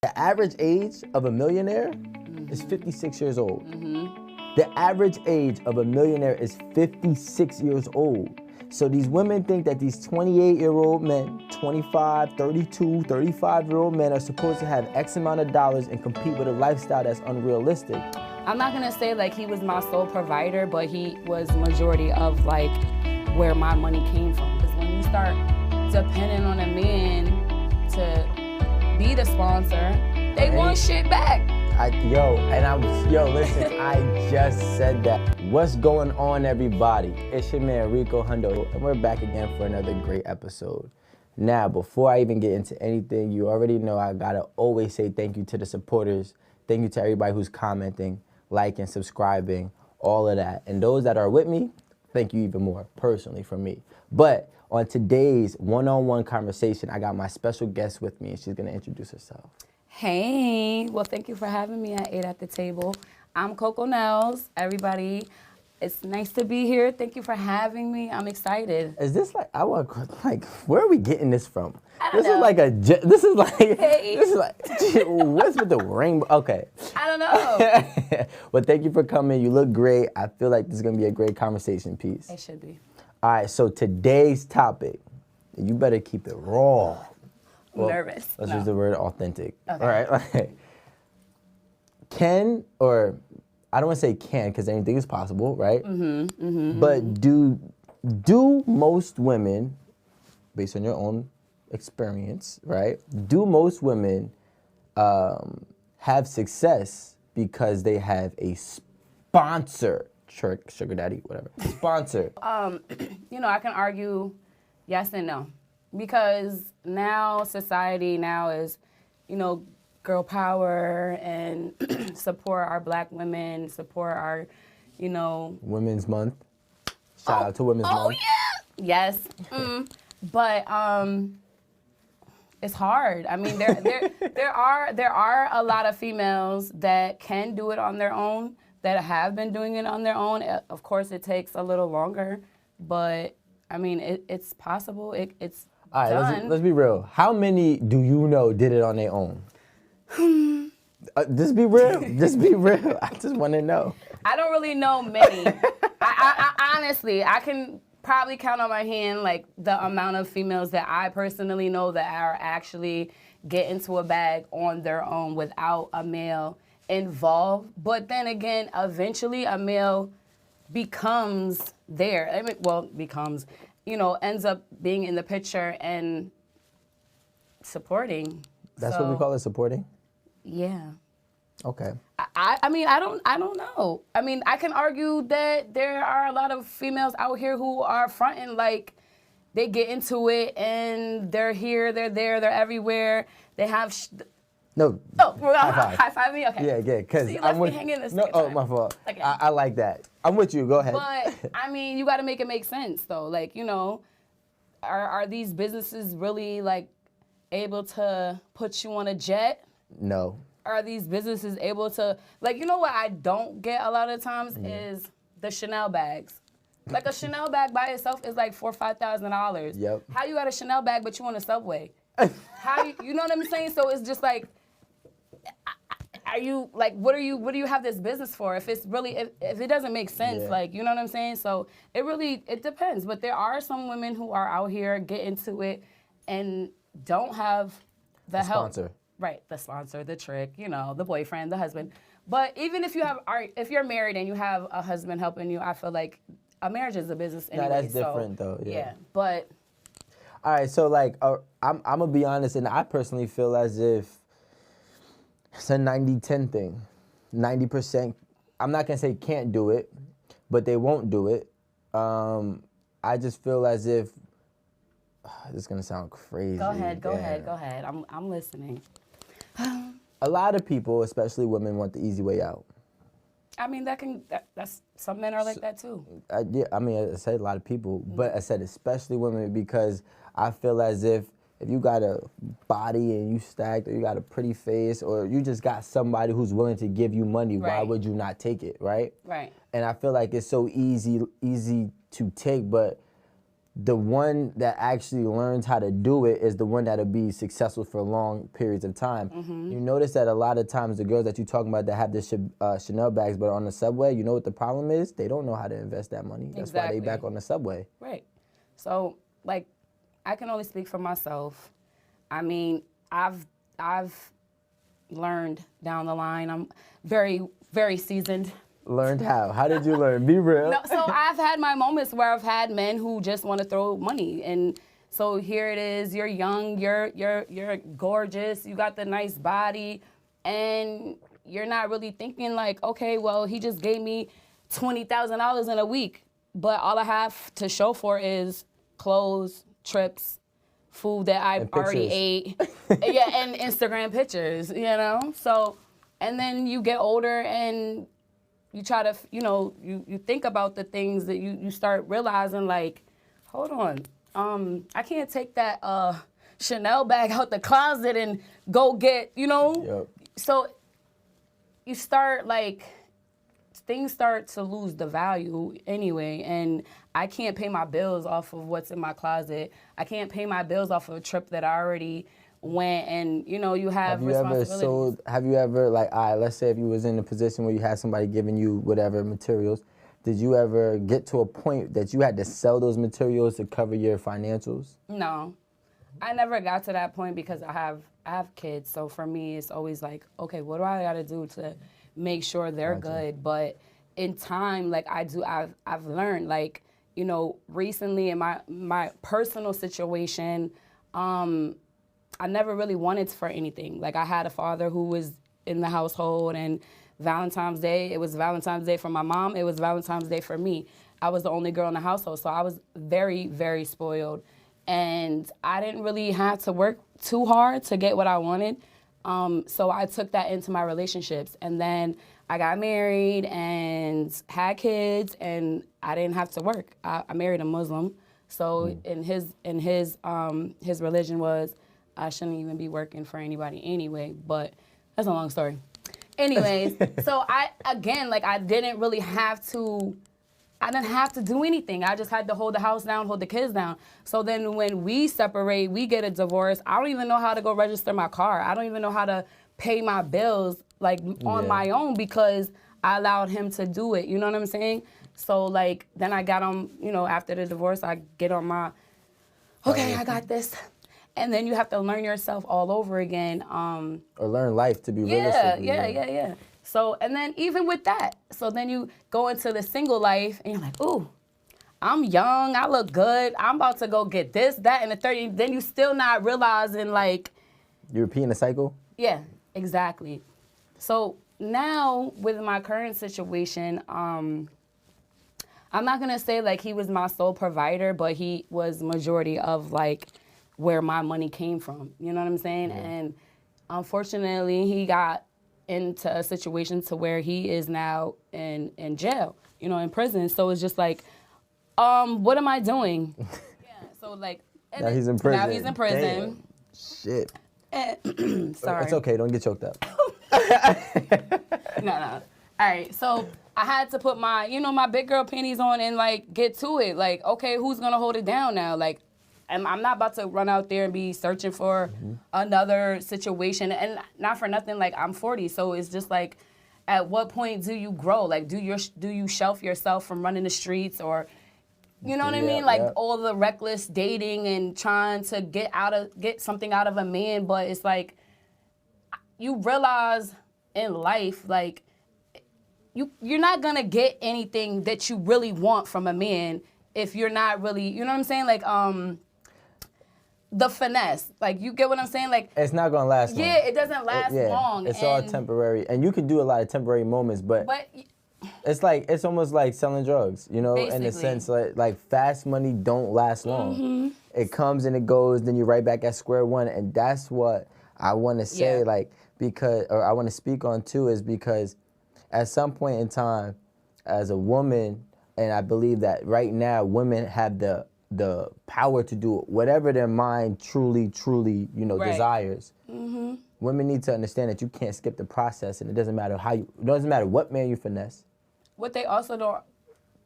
The average age of a millionaire is 56 years old. The average age of a millionaire is 56 years old. So these women think that these 28-year-old men, 25, 32, 35-year-old men are supposed to have X amount of dollars and compete with a lifestyle that's unrealistic. I'm not gonna say like he was my sole provider, but he was majority of like where my money came from. Because when you start depending on a man to be the sponsor, they want shit back. Listen, I just said that. What's going on, everybody? It's your man, Rico Hundo, and we're back again for another great episode. Now, before I even get into anything, you already know I gotta always say thank you to the supporters. Thank you to everybody who's commenting, liking, subscribing, all of that. And those that are with me, thank you even more, personally, from me. But on today's one-on-one conversation, I got my special guest with me, and she's gonna introduce herself. Hey, well, thank you for having me at 8 at the Table. I'm Coco Nels, everybody. It's nice to be here. Thank you for having me. I'm excited. Is this where are we getting this from? I don't know. This is like, what's with the rainbow? Okay. I don't know. Well, thank you for coming. You look great. I feel like this is gonna be a great conversation piece. It should be. All right, so today's topic, you better keep it raw. Well, nervous. Let's use the word authentic. Okay. All right. I don't want to say can because anything is possible, right? But do most women, based on your own experience, right? Do most women have success because they have a sponsor, sugar daddy, whatever, sponsor? I can argue yes and no. Because now society is, girl power and support our black women, support our, Women's Month. Shout out to Women's Month. Oh, yeah. Yes. But it's hard. I mean, there are a lot of females that can do it on their own, that have been doing it on their own. Of course, it takes a little longer, but I mean, it's possible. It's all right, let's be real. How many do you know did it on their own? Just be real. Just be real. I just want to know. I don't really know many. I honestly, I can probably count on my hand like the amount of females that I personally know that are actually get into a bag on their own without a male involved. But then again, eventually a male becomes there. Ends up being in the picture and supporting. That's what we call it, supporting? Yeah. Okay. I mean, I don't know. I mean, I can argue that there are a lot of females out here who are fronting like they get into it and they're here, they're there, they're everywhere. They have... No. Oh, high five me? Okay. Yeah, because so I'm with me hanging this No, oh, my fault. Okay. I like that. I'm with you. Go ahead. But I mean, you got to make it make sense, though. Like, are these businesses really like able to put you on a jet? No. Are these businesses able to like? You know what I don't get a lot of times is the Chanel bags. Like a Chanel bag by itself is like $4,000 or $5,000. Yep. How you got a Chanel bag but you on a Subway? How you know what I'm saying? So it's just like. Are you like what do you have this business for if it's really if it doesn't make sense, like, you know what I'm saying? So it depends, but there are some women who are out here get into it and don't have the help. Sponsor. Right, the sponsor, the trick, the boyfriend, the husband. But even if if you're married and you have a husband helping you, I feel like a marriage is a business anyway. No, that's different though. Yeah. But all right, so like I'm gonna be honest, and I personally feel as if it's a 90-10 thing. 90%, I'm not gonna say can't do it, but they won't do it. I just feel as if, this is gonna sound crazy. Go ahead. I'm listening. A lot of people, especially women, want the easy way out. I mean, that's some men are like that too. I said a lot of people, but I said especially women because I feel as if you got a body and you stacked, or you got a pretty face, or you just got somebody who's willing to give you money, why would you not take it, right? Right. And I feel like it's so easy to take, but the one that actually learns how to do it is the one that'll be successful for long periods of time. You notice that a lot of times the girls that you're talking about that have the Chanel bags but are on the subway, you know what the problem is? They don't know how to invest that money. That's why they back on the subway. Right. So, like, I can only speak for myself. I mean, I've learned down the line. I'm very, very seasoned. Learned how? How did you learn? Be real. No, so I've had my moments where I've had men who just want to throw money, and so here it is. You're young, you're gorgeous, you got the nice body, and you're not really thinking like, okay, well, he just gave me $20,000 in a week, but all I have to show for is clothes, trips, food that I already ate, yeah, and Instagram pictures, you know. So, and then you get older and you try to, you know, you think about the things that you start realizing, like, hold on, I can't take that Chanel bag out the closet and go get, you know. Yep. So you start, like, things start to lose the value anyway, and I can't pay my bills off of what's in my closet. I can't pay my bills off of a trip that I already went, and you know, you have responsibilities. Have you ever, like, let's say if you was in a position where you had somebody giving you whatever materials, did you ever get to a point that you had to sell those materials to cover your financials? No, I never got to that point because I have kids. So for me, it's always like, okay, what do I got to do to make sure they're good? But in time, like I've learned, like, you know, recently in my personal situation, I never really wanted for anything. Like, I had a father who was in the household, and Valentine's Day, it was Valentine's Day for my mom, it was Valentine's Day for me. I was the only girl in the household, so I was very, very spoiled. And I didn't really have to work too hard to get what I wanted. So I took that into my relationships. And then I got married and had kids, and I didn't have to work. I married a Muslim. So in his religion was, I shouldn't even be working for anybody anyway, but that's a long story. Anyways, so I didn't really have to, I didn't have to do anything. I just had to hold the house down, hold the kids down. So then when we separate, we get a divorce, I don't even know how to go register my car. I don't even know how to pay my bills, like, on my own, because I allowed him to do it. You know what I'm saying? So, like, then I got on, you know, after the divorce, I get on my, okay, I got this. And then you have to learn yourself all over again. Or learn life to be realistic. Yeah. So, and then even with that, so then you go into the single life, and you're like, ooh, I'm young, I look good, I'm about to go get this, that, and the 30. Then you still not realizing, like, you're repeating the cycle? Yeah, exactly. So now with my current situation, I'm not gonna say like he was my sole provider, but he was majority of like where my money came from. You know what I'm saying? Yeah. And unfortunately, he got into a situation to where he is now in jail, you know, in prison. So it's just like, what am I doing? Yeah. So like, now he's in prison. Now he's in prison. Damn. Shit. Sorry. It's okay. Don't get choked up. No. All right. So I had to put my, you know, my big girl panties on and like get to it. Like, okay, who's gonna hold it down now? Like, I'm not about to run out there and be searching for another situation. And not for nothing, like, I'm 40, so it's just like, at what point do you grow? Like, do you shelf yourself from running the streets, or, you know what I mean? Like, all the reckless dating and trying to get something out of a man, but it's like, you realize in life, like, you're not gonna get anything that you really want from a man if you're not really, you know what I'm saying? Like, the finesse, like, you get what I'm saying? Like, it's not gonna last long. Yeah, it doesn't last long. It's all temporary, and you can do a lot of temporary moments, but it's almost like selling drugs, you know, basically. In the sense like fast money don't last long. It comes and it goes, then you're right back at square one, and that's what I want to say, like, because, or I want to speak on too, is because at some point in time, as a woman, and I believe that right now women have the power to do whatever their mind truly, you know, desires. Women need to understand that you can't skip the process, and it doesn't matter it doesn't matter what man you finesse. What they also don't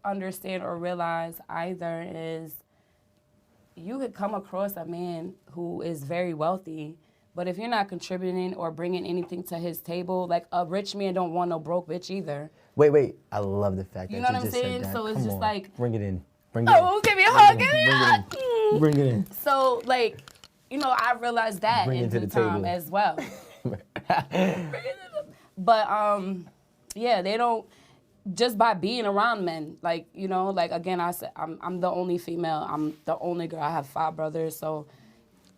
understand or realize either is you could come across a man who is very wealthy, but if you're not contributing or bringing anything to his table, like a rich man don't want no broke bitch either. Wait. I love the fact that You know what I'm just said saying? that. So it's Come just on. like, Bring it in. Bring it in. oh, give me a hug, give me a hug. Bring it in. So like, you know, I realized that Bring in it to due the time table. as well. But yeah, they don't. Just by being around men, like, you know, like, again, I said, I'm the only female. I'm the only girl. I have 5 brothers, so.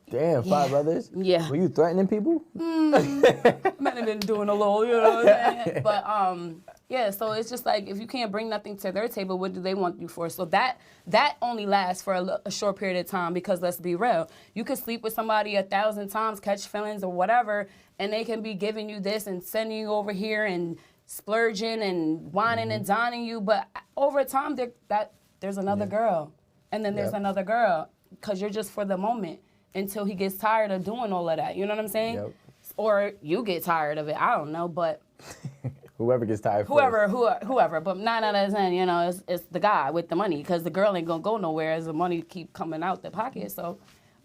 Damn, 5 brothers? Yeah. Were you threatening people? Might have been doing a little, you know what I'm saying? But, yeah, so it's just like, if you can't bring nothing to their table, what do they want you for? So that only lasts for a short period of time, because let's be real. You could sleep with somebody 1,000 times, catch feelings or whatever, and they can be giving you this and sending you over here and splurging and whining and dining you, but over time there's another girl, and then there's another girl, because you're just for the moment until he gets tired of doing all of that. You know what I'm saying? Yep. Or you get tired of it. I don't know, but Whoever gets tired whoever. But 9 out of 10, you know, it's the guy with the money, because the girl ain't gonna go nowhere as the money keep coming out the pocket. So,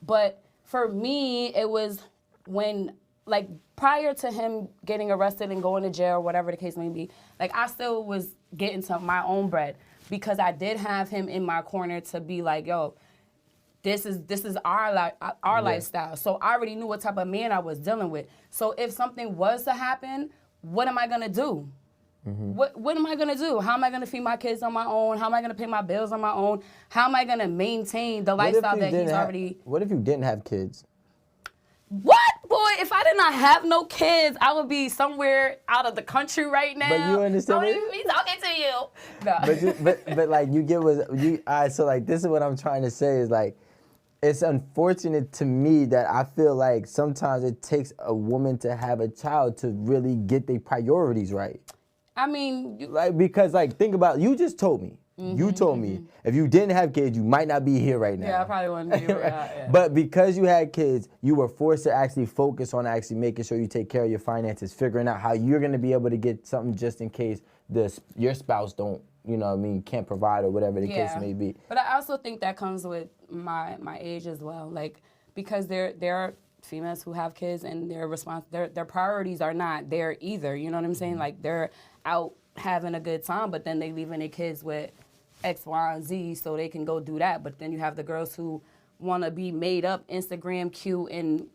but for me, it was when, like, prior to him getting arrested and going to jail, whatever the case may be, like, I still was getting to my own bread, because I did have him in my corner to be like, yo, this is our lifestyle. So I already knew what type of man I was dealing with. So if something was to happen, what am I gonna do? What am I gonna do? How am I gonna feed my kids on my own? How am I gonna pay my bills on my own? How am I gonna maintain the lifestyle that he's already? What if you didn't have kids? What? Boy, if I did not have no kids, I would be somewhere out of the country right now. But you understand I what- wouldn't even be talking to you. No. But like, you get what you. So like, this is what I'm trying to say is like, it's unfortunate to me that I feel like sometimes it takes a woman to have a child to really get their priorities right. I mean, Like, because like, think about, you just told me. You told me if you didn't have kids, you might not be here right now. yeah, I probably wouldn't be able to. Yeah. But because you had kids, you were forced to actually focus on actually making sure you take care of your finances, figuring out how you're going to be able to get something just in case your spouse don't, you know what I mean, can't provide or whatever the case may be. But I also think that comes with my age as well. Like, because there are females who have kids and their priorities are not there either. You know what I'm saying? Like, they're out having a good time, but then they leaving their kids with X, Y, and Z so they can go do that. But then you have the girls who want to be made up, Instagram cute, and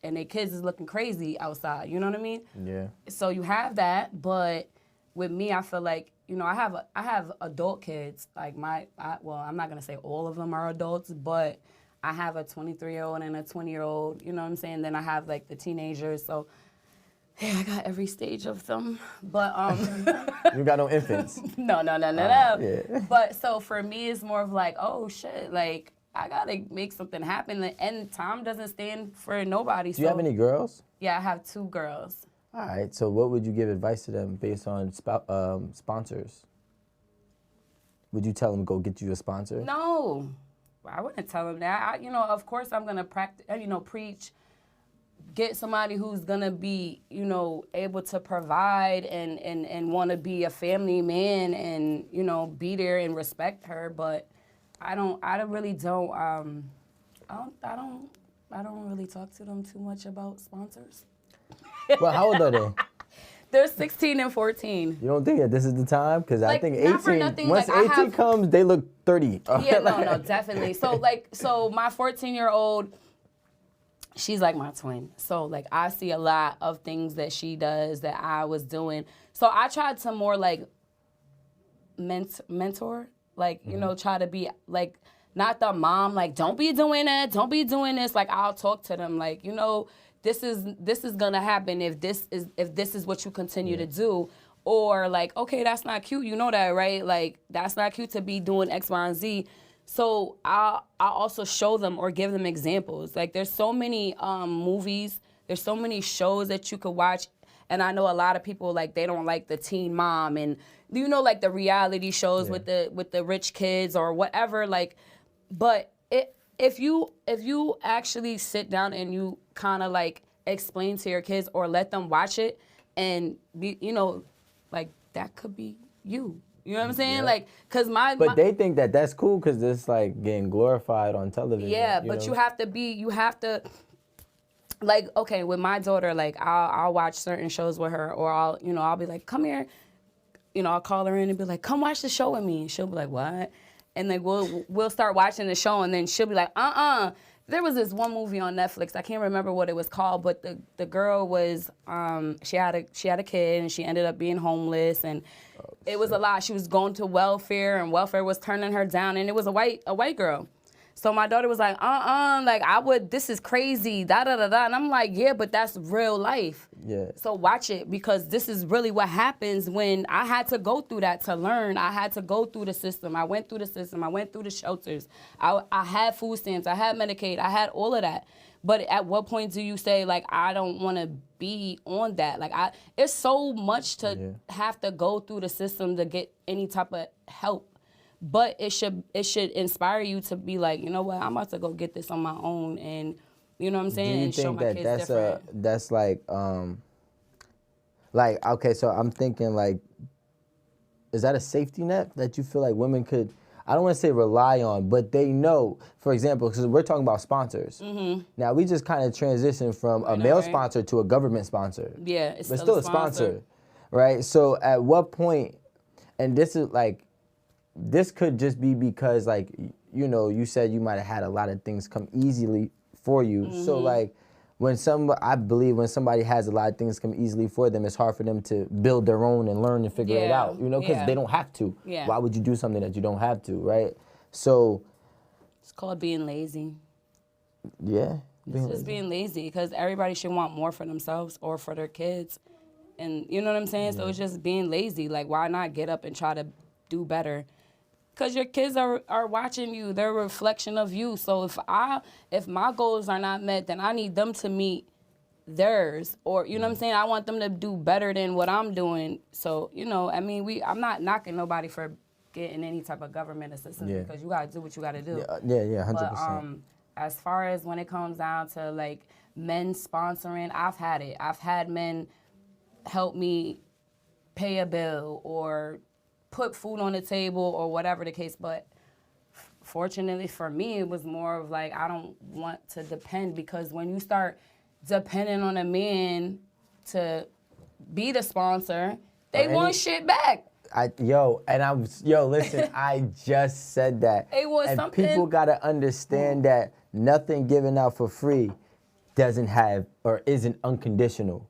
their kids is looking crazy outside. You know what I mean? Yeah. So you have that, but with me, I feel like, you know, I have adult kids. Like well, I'm not gonna say all of them are adults, but I have a 23-year-old and a 20-year-old. You know what I'm saying? Then I have like the teenagers. So yeah, I got every stage of them, but You got no infants. no. Yeah. But so for me, it's more of like, oh shit, like I gotta make something happen, and time doesn't stand for nobody. Do you have any girls? Yeah, I have 2 girls. All right. So what would you give advice to them based on sponsors? Would you tell them go get you a sponsor? No, I wouldn't tell them that. You know, of course I'm gonna practice, you know, preach. Get somebody who's gonna be, you know, able to provide and want to be a family man and, you know, be there and respect her. But I don't really talk to them too much about sponsors. Well, how old are they? They're 16 and 14. You don't think that this is the time? Because I Like, think not for 18. nothing, Once like, I 18 have- comes, they look 30. Yeah, no, definitely. So my 14-year-old, she's like my twin. So like I see a lot of things that she does that I was doing. So I tried to more like mentor, like, you know, try to be like, not the mom, like, don't be doing that, don't be doing this. Like, I'll talk to them like, you know, this is gonna happen if this is what you continue to do. Or like, okay, that's not cute, you know that, right? Like, that's not cute to be doing X, Y, and Z. So I also show them or give them examples. Like, there's so many movies, there's so many shows that you could watch. And I know a lot of people, like, they don't like the Teen Mom and, you know, like the reality shows with the rich kids or whatever. Like, but if you actually sit down and you kind of like explain to your kids or let them watch it and be, you know, like, that could be you. You know what I'm saying? Yeah. Like, cause But they think that that's cool because it's like getting glorified on television. Yeah, but you have to, like, okay, with my daughter, like, I'll watch certain shows with her, or I'll be like, come here, I'll call her in and be like, come watch the show with me. And she'll be like, what? And like, we'll start watching the show, and then she'll be like, There was this one movie on Netflix. I can't remember what it was called, but the girl was she had a kid, and she ended up being homeless, and it was a lot. She was going to welfare, and welfare was turning her down, and it was a white girl. So my daughter was like, like this is crazy, da da da da, and I'm like, yeah, but that's real life. Yeah. So watch it, because this is really what happens when I had to go through that to learn. I had to go through the system. I went through the system. I went through the shelters. I had food stamps. I had Medicaid. I had all of that. But at what point do you say, like, I don't want to be on that? Like, it's so much to have to go through the system to get any type of help. But it should inspire you to be like, you know what, I'm about to go get this on my own, and you know what I'm saying, and show my kids different. That's like okay, so I'm thinking, like, is that a safety net that you feel like women could, I don't want to say rely on, but they know, for example, because we're talking about sponsors. Mm-hmm. Now, we just kind of transitioned from a male sponsor to a government sponsor. Yeah, it's but still a sponsor, right? So at what point, and this is like, this could just be because, like, you said you might have had a lot of things come easily for you. Mm-hmm. So, like, I believe when somebody has a lot of things come easily for them, it's hard for them to build their own and learn and figure it out, because they don't have to. Yeah. Why would you do something that you don't have to, right? So. It's called being lazy. Yeah. It's just being lazy, because everybody should want more for themselves or for their kids. And you know what I'm saying? Yeah. So it's just being lazy. Like, why not get up and try to do better? Because your kids are watching you. They're a reflection of you. So if my goals are not met, then I need them to meet theirs. Or, you know what I'm saying? I want them to do better than what I'm doing. So, I mean, I'm not knocking nobody for getting any type of government assistance, because you got to do what you got to do. Yeah, 100%. But as far as when it comes down to, like, men sponsoring, I've had it. I've had men help me pay a bill or put food on the table or whatever the case, but fortunately for me, it was more of like, I don't want to depend, because when you start depending on a man to be the sponsor, they want shit back. Listen, I just said that. They want and something. People gotta understand that nothing given out for free doesn't have or isn't unconditional.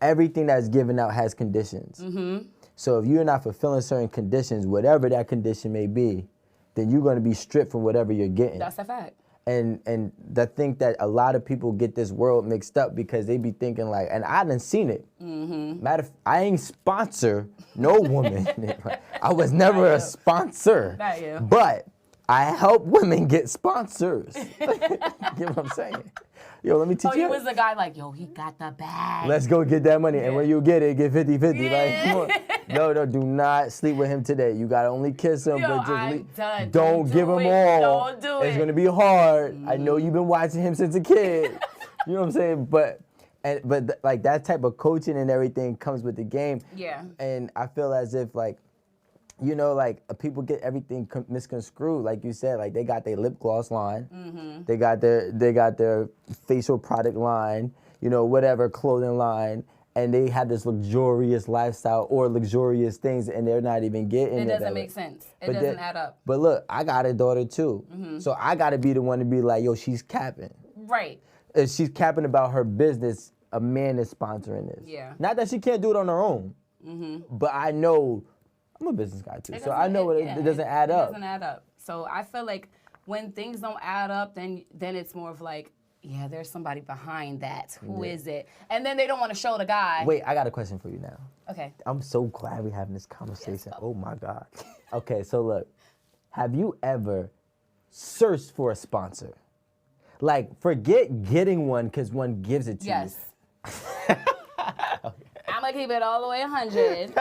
Everything that's given out has conditions. Mm-hmm. So if you're not fulfilling certain conditions, whatever that condition may be, then you're going to be stripped from whatever you're getting. That's a fact. And I think that a lot of people get this world mixed up because they be thinking like, and I done seen it. Mm-hmm. I ain't sponsor no woman. I was never a sponsor. Not you. But I help women get sponsors. You know what I'm saying? Yo, let me teach you. Oh, he was the guy like, yo, he got the bag. Let's go get that money. Yeah. And when you get it, get 50-50. Yeah. Like, come on. No, do not sleep with him today. You got to only kiss him. Yo, but just don't give him all. Don't do it. It's going to be hard. Mm. I know you've been watching him since a kid. You know what I'm saying? But like that type of coaching and everything comes with the game. Yeah. And I feel as if like, like people get everything misconstrued. Like you said, like they got their lip gloss line, mm-hmm. they got their facial product line, whatever clothing line, and they have this luxurious lifestyle or luxurious things, and they're not even getting it. It doesn't make sense. It doesn't add up. But look, I got a daughter too, mm-hmm. so I got to be the one to be like, yo, she's capping. Right. If she's capping about her business, a man is sponsoring this. Yeah. Not that she can't do it on her own, mm-hmm. but I know. I'm a business guy too, so I know it doesn't add up. It doesn't add up. So I feel like when things don't add up, then it's more of like, yeah, there's somebody behind that. Who is it? And then they don't want to show the guy. Wait, I got a question for you now. Okay. I'm so glad we're having this conversation. Yes, oh my God. Okay, so look, have you ever searched for a sponsor? Like, forget getting one because one gives it to you. Yes. I'm going to keep it all the way 100.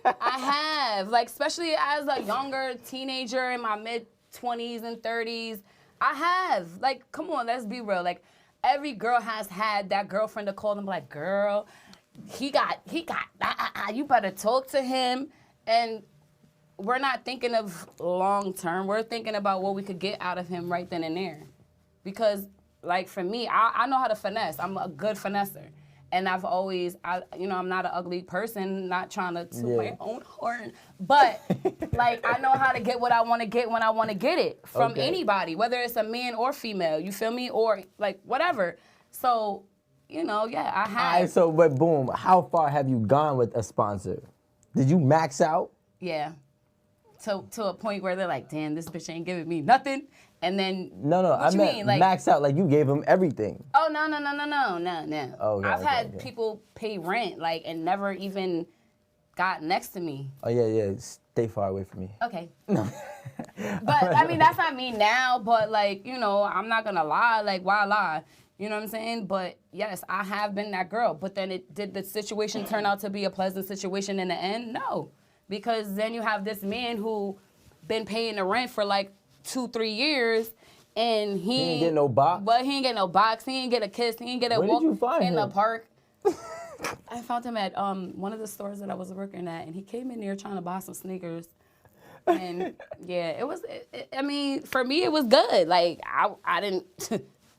I have, like, especially as a younger teenager in my mid-20s and 30s, I have. Like, come on, let's be real. Like, every girl has had that girlfriend to call them like, girl, he got, you better talk to him. And we're not thinking of long term. We're thinking about what we could get out of him right then and there. Because, like, for me, I know how to finesse. I'm a good finesser. And I've always, I'm not an ugly person, not trying to toot my own horn. But, like, I know how to get what I want to get when I want to get it from anybody, whether it's a man or female, you feel me? Or, like, whatever. So, I have. All right, so, but boom, how far have you gone with a sponsor? Did you max out? Yeah. To a point where they're like, damn, this bitch ain't giving me nothing. And then, No, what you mean? Like, max out, like you gave them everything. Oh, no. Okay, I've had people pay rent, like, and never even got next to me. Oh, yeah, stay far away from me. Okay. But, I mean, that's not me now, but, like, I'm not gonna lie. Like, why lie? You know what I'm saying? But, yes, I have been that girl. But then did the situation turn out to be a pleasant situation in the end? No. Because then you have this man who been paying the rent for, like, 2-3 years, and he ain't get no box. But he ain't get no box. He ain't get a kiss. He ain't get a walk in the park. I found him at one of the stores that I was working at, and he came in there trying to buy some sneakers. And yeah, it was. I mean, for me, it was good. Like I didn't.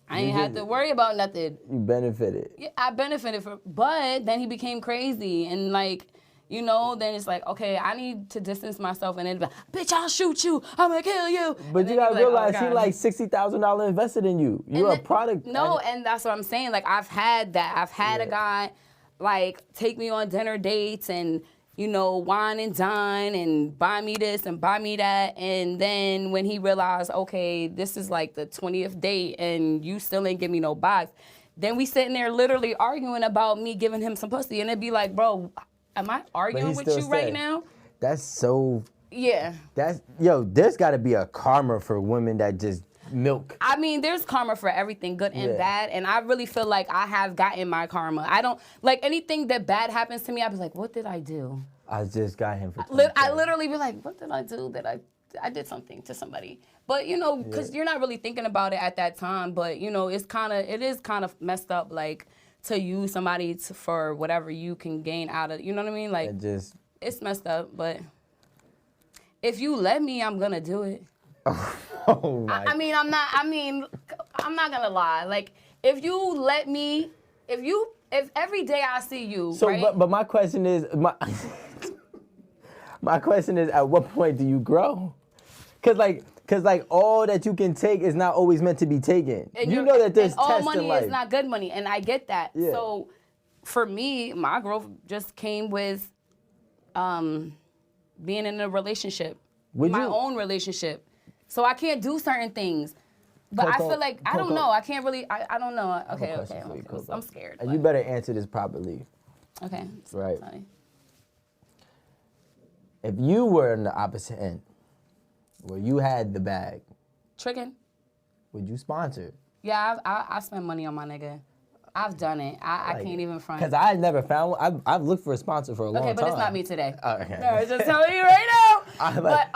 I ain't had to worry about nothing. You benefited. Yeah, I benefited from. But then he became crazy, and like. Then it's like, okay, I need to distance myself, and then, bitch, I'll shoot you. I'm gonna kill you. But you gotta realize he like $60,000 invested in you. You're a product. No, and that's what I'm saying. Like, I've had that. I've had a guy, like, take me on dinner dates and, wine and dine and buy me this and buy me that. And then when he realized, okay, this is like the 20th date and you still ain't give me no box, then we sitting there literally arguing about me giving him some pussy. And it'd be like, bro, am I arguing with you right now? That's so... Yeah. There's got to be a karma for women that just milk. I mean, there's karma for everything, good and bad, and I really feel like I have gotten my karma. I don't... Like, anything that bad happens to me, I'd be like, what did I do? I just got him for... I literally be like, what did I do? I did something to somebody. But, because you're not really thinking about it at that time, but, it is kind of messed up, like... to use somebody for whatever you can gain out of, you know what I mean? Like, it's messed up, but if you let me, I'm gonna do it. Oh my. I'm not gonna lie. Like, if you let me, if every day I see you, right? But my question is, my question is, at what point do you grow? Cause all that you can take is not always meant to be taken. And you know that there's tests in life. All money is not good money, and I get that. Yeah. So for me, my growth just came with being in a relationship, my own relationship. So I can't do certain things. But I feel like, I don't know. I can't really, I don't know. Okay. I'm scared. And you better answer this properly. Okay. Right. Sorry. If you were on the opposite end, where you had the bag. Tricking. Would you sponsor? Yeah, I spend money on my nigga. I've done it. I can't even front. Because I never found one. I've looked for a sponsor for a long time. Okay, but it's not me today. Okay. No, I'm just telling you right now. But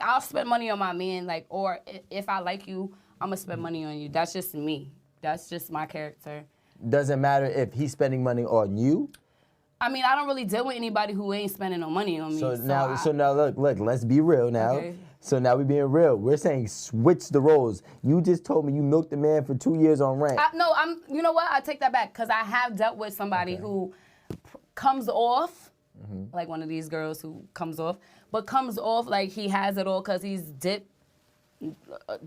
I'll spend money on my man. Like, or if I like you, I'm gonna spend money on you. That's just me. That's just my character. Doesn't matter if he's spending money on you. I mean, I don't really deal with anybody who ain't spending no money on me. So now, look, let's be real now. Okay. So now we're being real. We're saying switch the roles. You just told me you milked the man for 2 years on rent. You know what? I take that back, because I have dealt with somebody who comes off, like one of these girls who comes off like he has it all because he's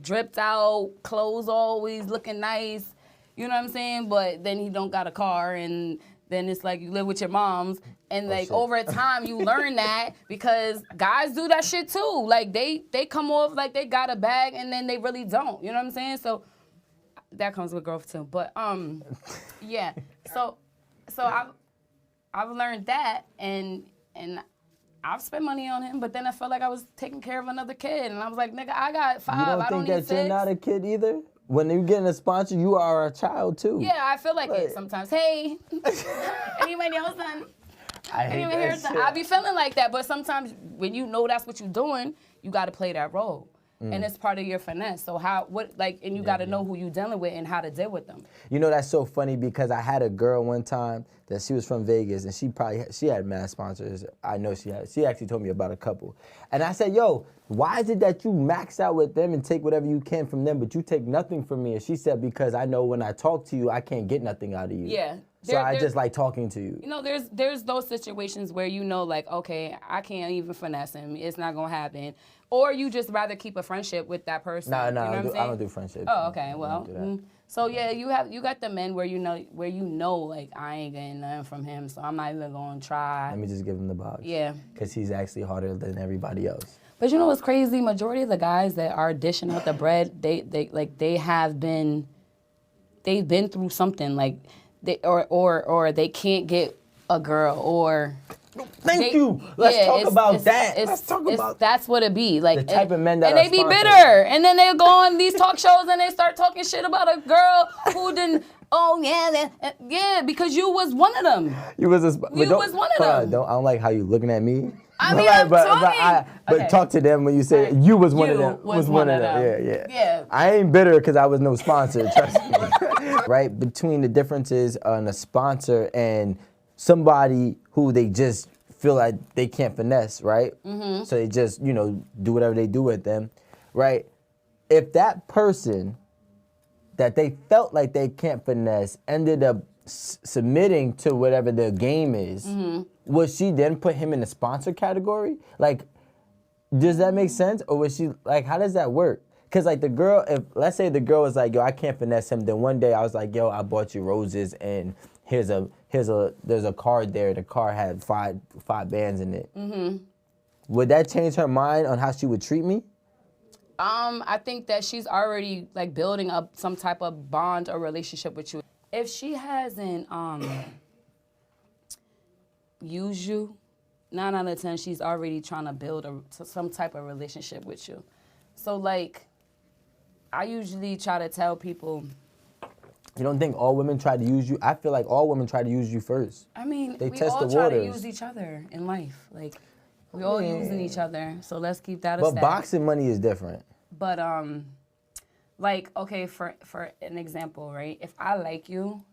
dripped out, clothes always looking nice. You know what I'm saying? But then he don't got a car, and then it's like you live with your moms, and over time you learn that, because guys do that shit too. Like they come off like they got a bag, and then they really don't. You know what I'm saying? So that comes with growth too. But yeah. So I've learned that, and I've spent money on him, but then I felt like I was taking care of another kid, and I was like, nigga, I got 5. I don't need 6. You don't think that you're not a kid either? When you're getting a sponsor, you are a child too. Yeah, I feel like it sometimes. Hey, anybody else done? I be feeling like that, but sometimes when you know that's what you're doing, you got to play that role. and it's part of your finesse. So and you got to know who you dealing with and how to deal with them. You know, that's so funny because I had a girl one time that she was from Vegas and she had mad sponsors. I know she had. She actually told me about a couple. And I said, yo, why is it that you max out with them and take whatever you can from them, but you take nothing from me? And she said, because I know when I talk to you, I can't get nothing out of you. Yeah. So I just like talking to you. You know, there's those situations where you know, like, okay, I can't even finesse him. It's not going to happen. Or you just rather keep a friendship with that person. No, you know I don't do friendship. Oh, okay. Well, so yeah, you got the men where you know like I ain't getting nothing from him, so I'm not even gonna try. Let me just give him the box. Yeah. Because he's actually harder than everybody else. But you know what's crazy? Majority of the guys that are dishing out the bread, they've been through something, like or they can't get a girl or. Thank you. Let's talk about that. Let's talk about that's what it be like. The type of men that and they be bitter, and then they go on these talk shows and they start talking shit about a girl who didn't. Oh yeah, because you was one of them. You was one of them. I don't like how you looking at me. I mean, I'm talking. But talk to them when you say you was one of them. Was one of them. Yeah. I ain't bitter because I was no sponsor. Trust me. Right between the differences on a sponsor and somebody who they just feel like they can't finesse, right? Mm-hmm. So they just, do whatever they do with them, right? If that person that they felt like they can't finesse ended up submitting to whatever the game is, would she then put him in the sponsor category? Like, does that make sense? Or was she, like, how does that work? Because, like, the girl, let's say the girl was like, yo, I can't finesse him. Then one day I was like, yo, I bought you roses and there's a card there. The card had five bands in it. Mm-hmm. Would that change her mind on how she would treat me? I think that she's already like building up some type of bond or relationship with you. If she hasn't used you, 9 out of 10, she's already trying to build some type of relationship with you. So like, I usually try to tell people. You don't think all women try to use you? I feel like all women try to use you first. I mean, we all try to use each other in life. Like, we all using each other. So let's keep that a But boxing money is different. But like, okay, for an example, right? If I like you,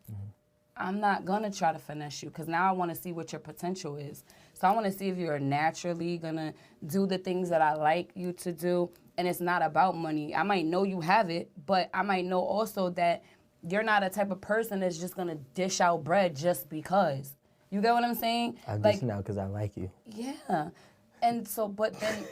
I'm not gonna try to finesse you because now I want to see what your potential is. So I want to see if you're naturally gonna do the things that I like you to do, and it's not about money. I might know you have it, but I might know also that you're not a type of person that's just gonna dish out bread just because. You get what I'm saying? I'm dishing out because I like you. Yeah. And so, but then...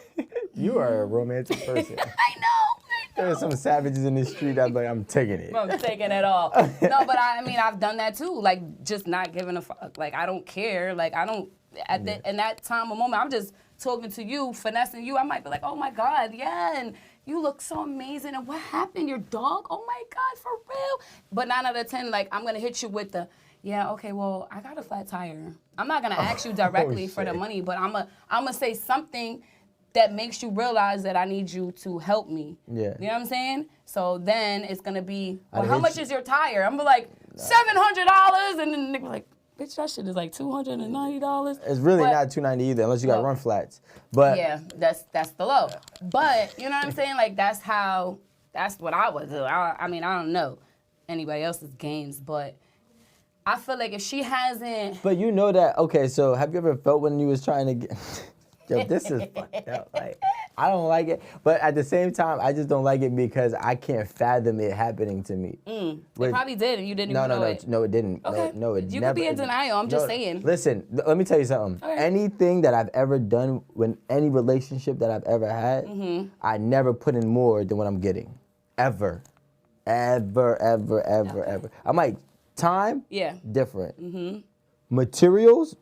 You are a romantic person. I know. There are some savages in the street. I'm like, I'm taking it. I'm taking it all. No, but I mean, I've done that too. Like, just not giving a fuck. Like, I don't care. Like, I don't... in that time of moment, I'm just talking to you, finessing you. I might be like, oh my God, yeah, and you look so amazing. And what happened? Your dog? Oh my God, for real? But 9 out of 10, like, I'm gonna hit you with the, yeah, okay, well, I got a flat tire. I'm not gonna ask you directly for the money, but I'm gonna say something that makes you realize that I need you to help me. Yeah. You know what I'm saying? So then it's gonna be, well, how much is your tire? I'm gonna be like, $700, and then they're like, bitch, that shit is like $290. It's really not $290 either, unless you got run flats. But yeah, that's the low. But you know what I'm saying? Like that's what I would do. I mean, I don't know anybody else's games, but I feel like if she hasn't. But you know that. Okay, so have you ever felt when you was trying to get? Yo, this is fucked up. Like, I don't like it, but at the same time, I just don't like it because I can't fathom it happening to me. It probably did, and you didn't even know it. No, it didn't. Okay. No, it you never. could be in denial. I'm just saying. Listen, let me tell you something. Okay. Anything that I've ever done with any relationship that I've ever had, I never put in more than what I'm getting, ever. I'm like, time, different. Materials.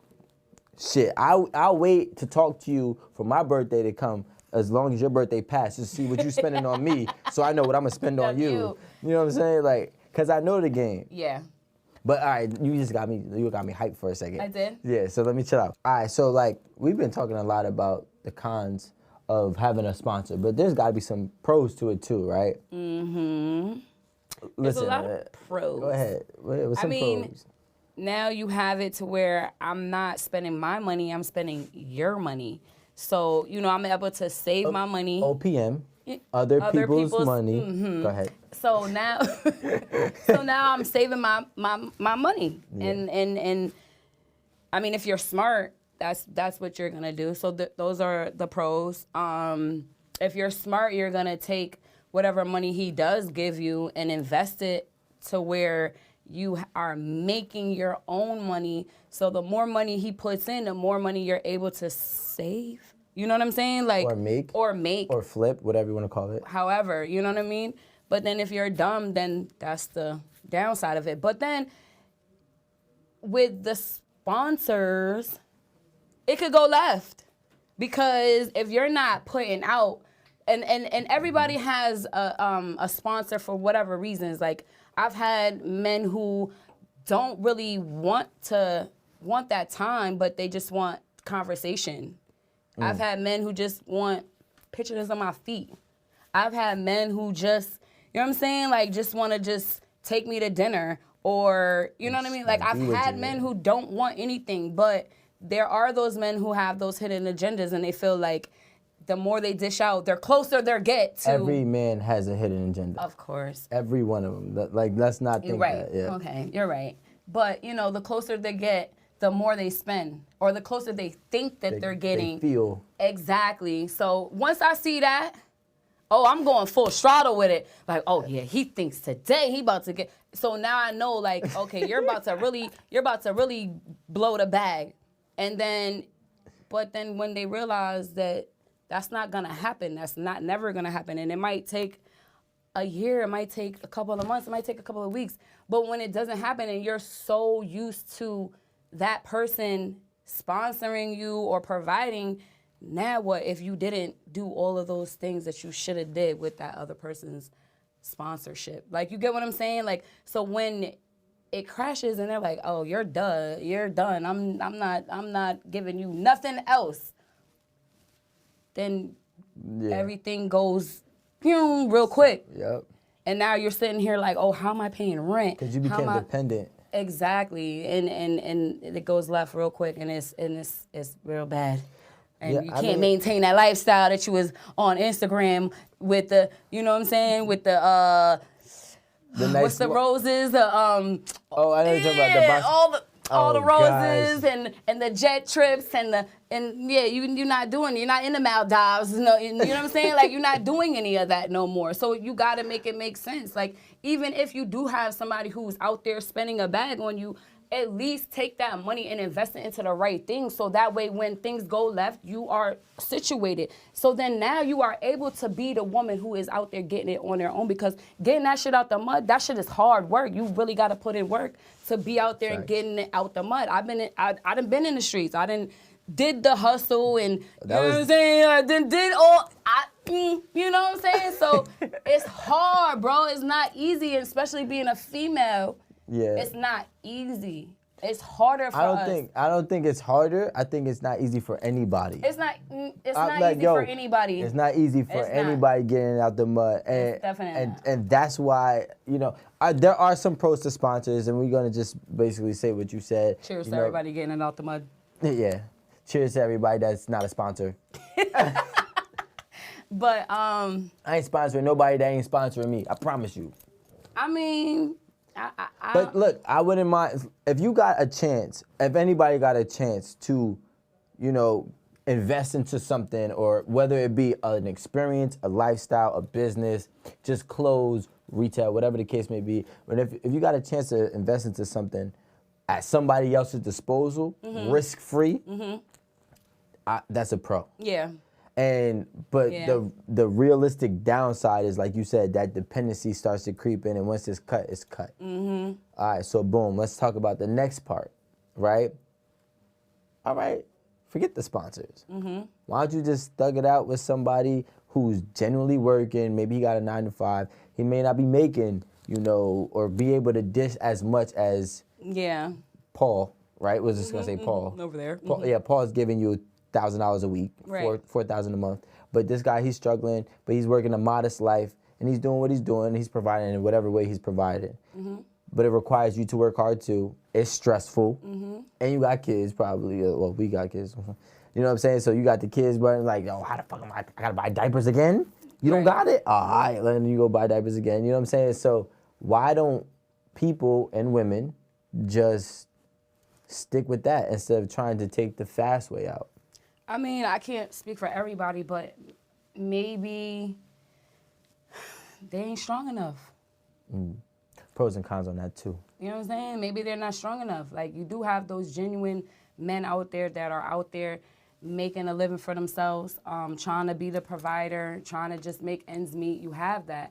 Shit, I'll wait to talk to you for my birthday to come as long as your birthday passes to see what you spending on me, so I know what I'm gonna spend on you. You know what I'm saying? Like, cause I know the game. Yeah. But all right, you got me hyped for a second. I did? Yeah, so let me chill out. All right, so like, we've been talking a lot about the cons of having a sponsor, but there's gotta be some pros to it too, right? Mm-hmm. Listen, there's a lot of pros. Go ahead. What's some pros? Now you have it to where I'm not spending my money, I'm spending your money. So, I'm able to save my money. OPM. other people's money. Mm-hmm. Go ahead. So now, I'm saving my money, and I mean, if you're smart, that's what you're gonna do. So those are the pros. If you're smart, you're gonna take whatever money he does give you and invest it to where you are making your own money. So the more money he puts in, the more money you're able to save. You know what I'm saying? Like or make or flip, whatever you want to call it. However, you know what I mean? But then if you're dumb, then that's the downside of it. But then with the sponsors, it could go left, because if you're not putting out, and everybody has a sponsor for whatever reasons. Like, I've had men who don't really want that time, but they just want conversation. I've had men who just want pictures of my feet. I've had men who just, you know what I'm saying, like, just want to just take me to dinner, or, you know what I mean? Like, I've had men who don't want anything, but there are those men who have those hidden agendas, and they feel like the more they dish out, the closer they get to... Every man has a hidden agenda. Of course. Every one of them. Like, let's not think that. Yeah. Okay, you're right. But, you know, the closer they get, the more they spend, or the closer they think that they're getting. They feel. Exactly. So once I see that, I'm going full throttle with it. Like, oh yeah, he thinks today he about to get. So now I know, like, okay, you're about to really blow the bag, but then when they realize that that's not gonna happen, that's never gonna happen, and it might take a year, it might take a couple of months, it might take a couple of weeks. But when it doesn't happen, and you're so used to that person sponsoring you or providing, now what if you didn't do all of those things that you should have did with that other person's sponsorship? Like, you get what I'm saying? Like, so when it crashes and they're like, oh, you're done. I'm not giving you nothing else. Then everything goes real quick. Yep. And now you're sitting here like, oh, how am I paying rent? Because you became dependent. Exactly, and it goes left real quick, and it's real bad, and you can't maintain that lifestyle that you was on Instagram with the, you know what I'm saying, with the nice what's the roses, I know you're talking about the all the roses and the jet trips you're not in the Maldives, you know what I'm saying? Like, you're not doing any of that no more. So you got to make it make sense. Like, even if you do have somebody who's out there spending a bag on you, at least take that money and invest it into the right things, so that way when things go left, you are situated. So then now you are able to be the woman who is out there getting it on their own, because getting that shit out the mud, that shit is hard work. You really got to put in work to be out there and getting it out the mud. I done been in the streets. I done did the hustle, and you know what I'm saying? I done did all, you know what I'm saying? So it's hard, bro. It's not easy, especially being a female. Yeah. It's not easy. It's harder for us. I don't think it's harder. I think it's not easy for anybody. It's not easy for anybody. It's not easy for anybody getting out the mud. And, definitely and that's why, you know, there are some pros to sponsors, and we're going to just basically say what you said. Cheers to everybody getting it out the mud. Yeah. Cheers to everybody that's not a sponsor. But I ain't sponsoring nobody that ain't sponsoring me. I promise you. I mean, but look, I wouldn't mind if you got a chance, if anybody got a chance to, you know, invest into something, or whether it be an experience, a lifestyle, a business, just clothes, retail, whatever the case may be. But if you got a chance to invest into something at somebody else's disposal, risk-free, that's a pro. Yeah. But the realistic downside is, like you said, that dependency starts to creep in, and once it's cut, it's cut. All right, so boom, let's talk about the next part, right? All right, forget the sponsors. Why don't you just thug it out with somebody who's genuinely working? Maybe he got a 9-to-5. He may not be making, you know, or be able to dish as much as Paul, right? Was just gonna say Paul over there. Paul, Paul's giving you $1,000 a week, right. $4,000 a month. But this guy, he's struggling, but he's working a modest life, and he's doing what he's doing. He's providing in whatever way he's providing. But it requires you to work hard too. It's stressful, and you got kids probably. Well, we got kids. You know what I'm saying? So you got the kids, but like, oh, how the fuck am I gotta buy diapers again? You don't got it? All right, then you go buy diapers again. You know what I'm saying? So why don't people and women just stick with that instead of trying to take the fast way out? I mean, I can't speak for everybody, but maybe they ain't strong enough. Pros and cons on that too. You know what I'm saying? Maybe they're not strong enough. Like, you do have those genuine men out there that are out there making a living for themselves, trying to be the provider, trying to just make ends meet. You have that.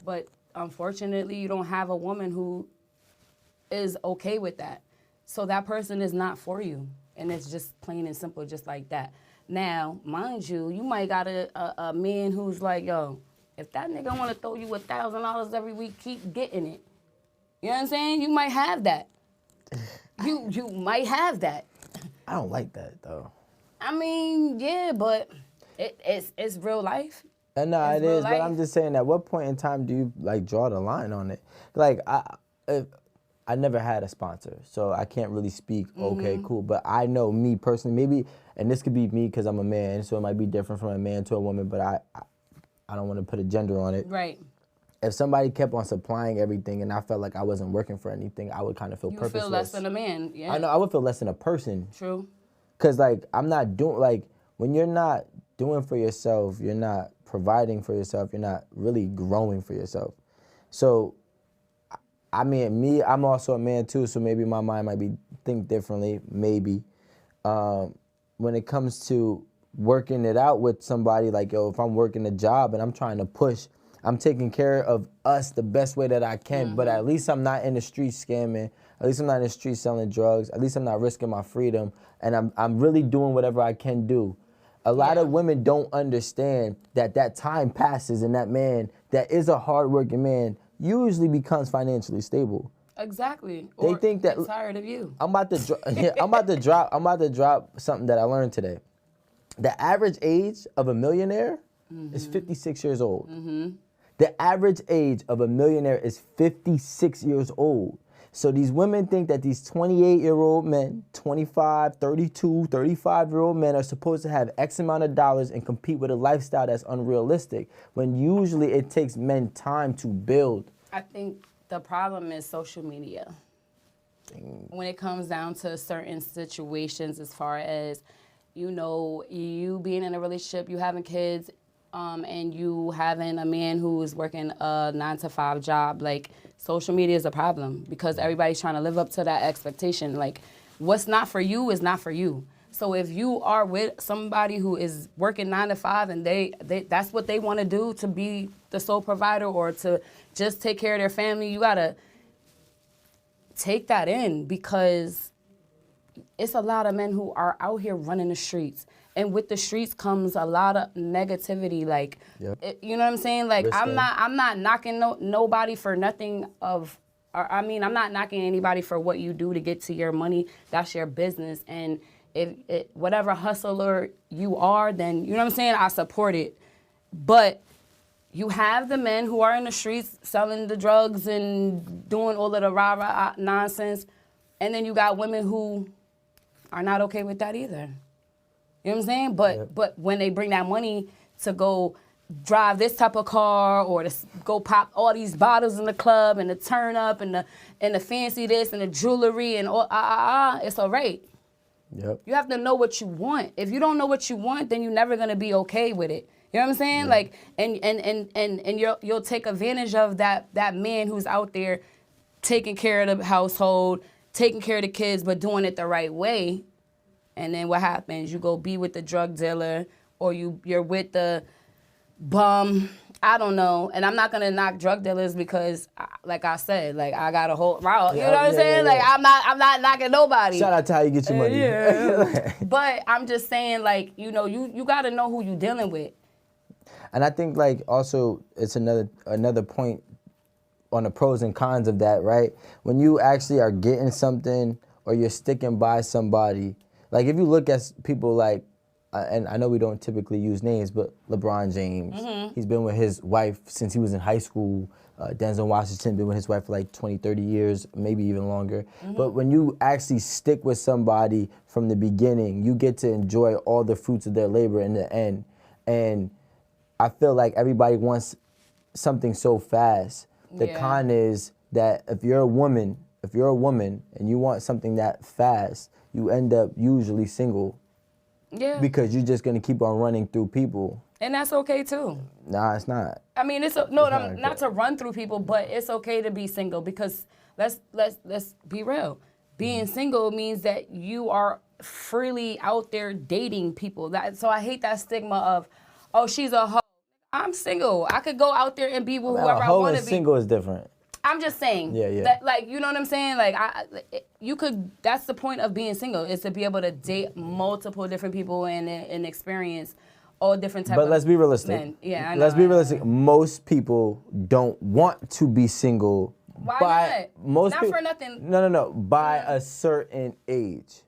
But unfortunately, you don't have a woman who is okay with that. So that person is not for you. And it's just plain and simple, just like that. Now, mind you, you might got a man who's like, yo, if that nigga want to throw you $1,000 every week, keep getting it. You know what I'm saying? You might have that. You might have that. I don't like that though. I mean, yeah, but it's real life. No, it is, but I'm just saying, at what point in time do you like draw the line on it? Like, I never had a sponsor, so I can't really speak, okay, cool. But I know me personally, maybe, and this could be me because I'm a man, so it might be different from a man to a woman, but I don't want to put a gender on it. Right. If somebody kept on supplying everything and I felt like I wasn't working for anything, I would kind of feel purposeless. You feel less than a man, yeah. I know, I would feel less than a person. True. Because, like, I'm not doing, like, when you're not doing for yourself, you're not providing for yourself, you're not really growing for yourself. So, I mean, I'm also a man too, so maybe my mind might think differently, maybe. When it comes to working it out with somebody, like, yo, if I'm working a job and I'm trying to push, I'm taking care of us the best way that I can, but at least I'm not in the street scamming, at least I'm not in the street selling drugs, at least I'm not risking my freedom, and I'm really doing whatever I can do. A lot of women don't understand that time passes and that man that is a hardworking man usually becomes financially stable. Exactly. They think that tired of you. I'm about to drop something that I learned today. The average age of a millionaire is 56 years old. The average age of a millionaire is 56 years old. So these women think that these 28-year-old men, 25, 32, 35-year-old men are supposed to have X amount of dollars and compete with a lifestyle that's unrealistic, when usually it takes men time to build. I think the problem is social media. When it comes down to certain situations, as far as, you know, you being in a relationship, you having kids, and you having a man who's working a 9-to-5 job, like, social media is a problem because everybody's trying to live up to that expectation. Like, what's not for you is not for you. So if you are with somebody who is working 9-to-5 and they that's what they want to do, to be the sole provider or to just take care of their family, you gotta take that in, because it's a lot of men who are out here running the streets. And with the streets comes a lot of negativity, like, you know what I'm saying? Like, I'm not knocking nobody for nothing I'm not knocking anybody for what you do to get to your money. That's your business. And if whatever hustler you are, then, you know what I'm saying, I support it. But you have the men who are in the streets selling the drugs and doing all of the rah-rah nonsense. And then you got women who are not okay with that either. You know what I'm saying? But when they bring that money to go drive this type of car or to go pop all these bottles in the club and the turn up and the fancy this and the jewelry and all, it's all right. Yep. You have to know what you want. If you don't know what you want, then you're never gonna be okay with it. You know what I'm saying? Yeah. Like, and you'll take advantage of that man who's out there taking care of the household, taking care of the kids, but doing it the right way. And then what happens? You go be with the drug dealer, or you're with the bum. I don't know. And I'm not gonna knock drug dealers because, like I said, like, I got a whole route. You know what I'm saying? Like, I'm not knocking nobody. Shout out to how you get your money. Yeah. But I'm just saying, like, you know, you gotta know who you dealing with. And I think, like, also it's another point on the pros and cons of that, right? When you actually are getting something or you're sticking by somebody. Like, if you look at people like, and I know we don't typically use names, but LeBron James, he's been with his wife since he was in high school. Denzel Washington been with his wife for like 20, 30 years, maybe even longer. But when you actually stick with somebody from the beginning, you get to enjoy all the fruits of their labor in the end. And I feel like everybody wants something so fast. The con is that if you're a woman and you want something that fast, you end up usually single. Yeah. Because you're just gonna keep on running through people. And that's okay too. Nah, it's not. I mean, not to run through people, but it's okay to be single because let's be real. Being single means that you are freely out there dating people. So I hate that stigma of, oh, she's a hoe. I'm single. I could go out there and be with whoever I want to be. Single is different. I'm just saying. Yeah. That, like, you know what I'm saying? Like, you could. That's the point of being single, is to be able to date multiple different people and experience all different types. But let's be realistic. Men. Yeah, I know. Let's be realistic. Most people don't want to be single. Why not? Not for nothing. No. By a certain age.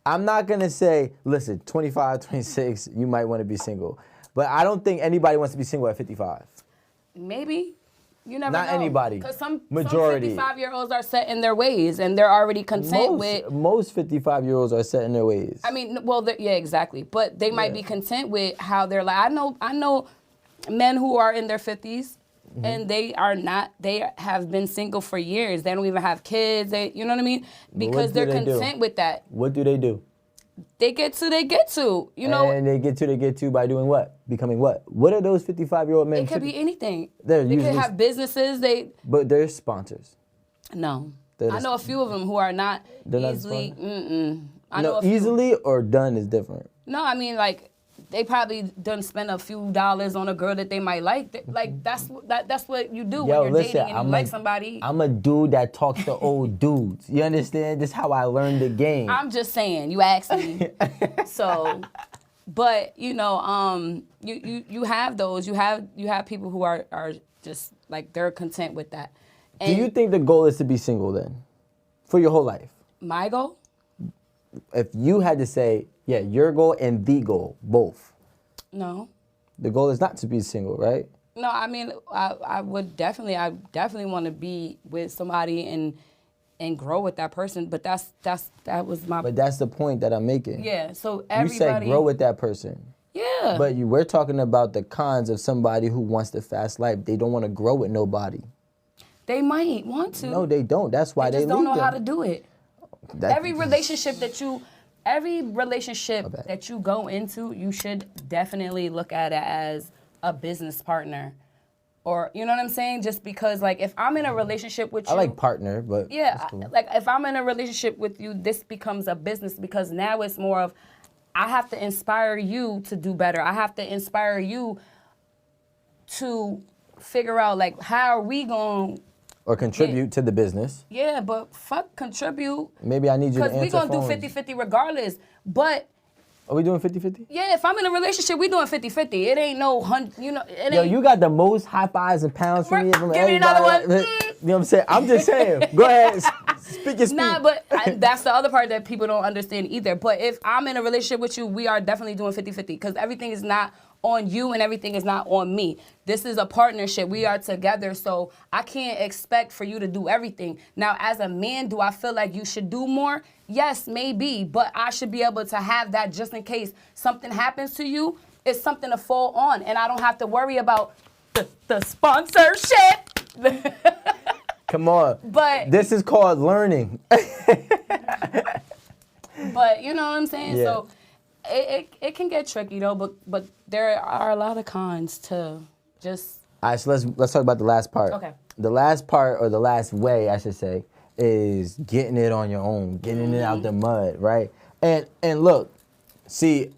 I'm not gonna say, listen, 25, 26, you might want to be single. But I don't think anybody wants to be single at 55. Maybe. You never know. Not anybody. Because some majority. 55-year-olds are set in their ways and they're already content with. Most 55-year-olds are set in their ways. I mean, well, yeah, exactly. But they might be content with how they're like. I know men who are in their 50s and they are not. They have been single for years. They don't even have kids. You know what I mean? Because they're content with that. What do they do? They get to, you know. And they get to by doing what? Becoming what? What are those 55-year-old men? It could be anything. They could have businesses. But they're sponsors. No. I know a few of them who are not easily. Easily or done is different. No, I mean, like, they probably done spend a few dollars on a girl that they might like. Like, that's what you do when you're dating and you like somebody. I'm a dude that talks to old dudes. You understand? This is how I learned the game. I'm just saying. You asked me. So, but, you know, you have those. You have people who are just, like, they're content with that. And do you think the goal is to be single then? For your whole life? My goal? If you had to say, yeah, your goal and the goal, both. No. The goal is not to be single, right? No, I mean, I definitely want to be with somebody and grow with that person. But that was my. But that's the point that I'm making. Yeah. So everybody. You said grow with that person. Yeah. But we're talking about the cons of somebody who wants the fast life. They don't want to grow with nobody. They might want to. No, they don't. That's why they just don't know how to do it. Every relationship that you go into, you should definitely look at it as a business partner. Or, you know what I'm saying? Just because, like, if I'm in a relationship with you. I like partner, but. Yeah, cool. Like, if I'm in a relationship with you, this becomes a business because now it's more of, I have to inspire you to do better. I have to inspire you to figure out, like, how are we going to. Or contribute to the business. Yeah, but fuck contribute. Maybe I need you to answer because we're going to do 50-50 regardless. But. Are we doing 50-50? Yeah, if I'm in a relationship, we doing 50-50. It ain't no, you know. Yo, you got the most high fives and pounds from me. Give me another one. You know what I'm saying? I'm just saying. Go ahead. Speak your speech. Nah, but that's the other part that people don't understand either. But if I'm in a relationship with you, we are definitely doing 50-50 because everything is not on you and everything is not on me. This is a partnership. We are together, so I can't expect for you to do everything. Now, as a man, do I feel like you should do more? Yes, maybe, but I should be able to have that just in case something happens to you. It's something to fall on, and I don't have to worry about the sponsorship. Come on. But this is called learning. But you know what I'm saying? Yeah. So it can get tricky though, but there are a lot of cons to just. All right, so let's talk about the last part. Okay. The last part, or the last way, I should say, is getting it on your own, getting it out the mud, right? And look, see,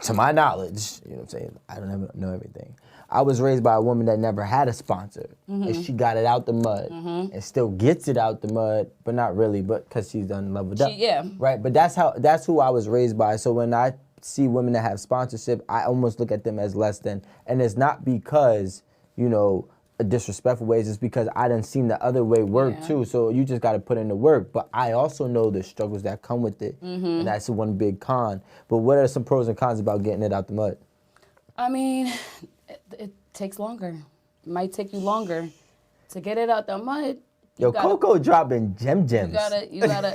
to my knowledge, you know what I'm saying, I don't know everything. I was raised by a woman that never had a sponsor, and she got it out the mud, and still gets it out the mud, but not really, but because she's done leveled up. Yeah. Right, but that's who I was raised by. So when I see women that have sponsorship, I almost look at them as less than, and it's not because, you know, a disrespectful ways, it's because I done seen the other way work too. So you just got to put in the work. But I also know the struggles that come with it, and that's one big con. But what are some pros and cons about getting it out the mud? I mean, it takes longer. It might take you longer to get it out the mud. Yo, Coco dropping gems. You gotta.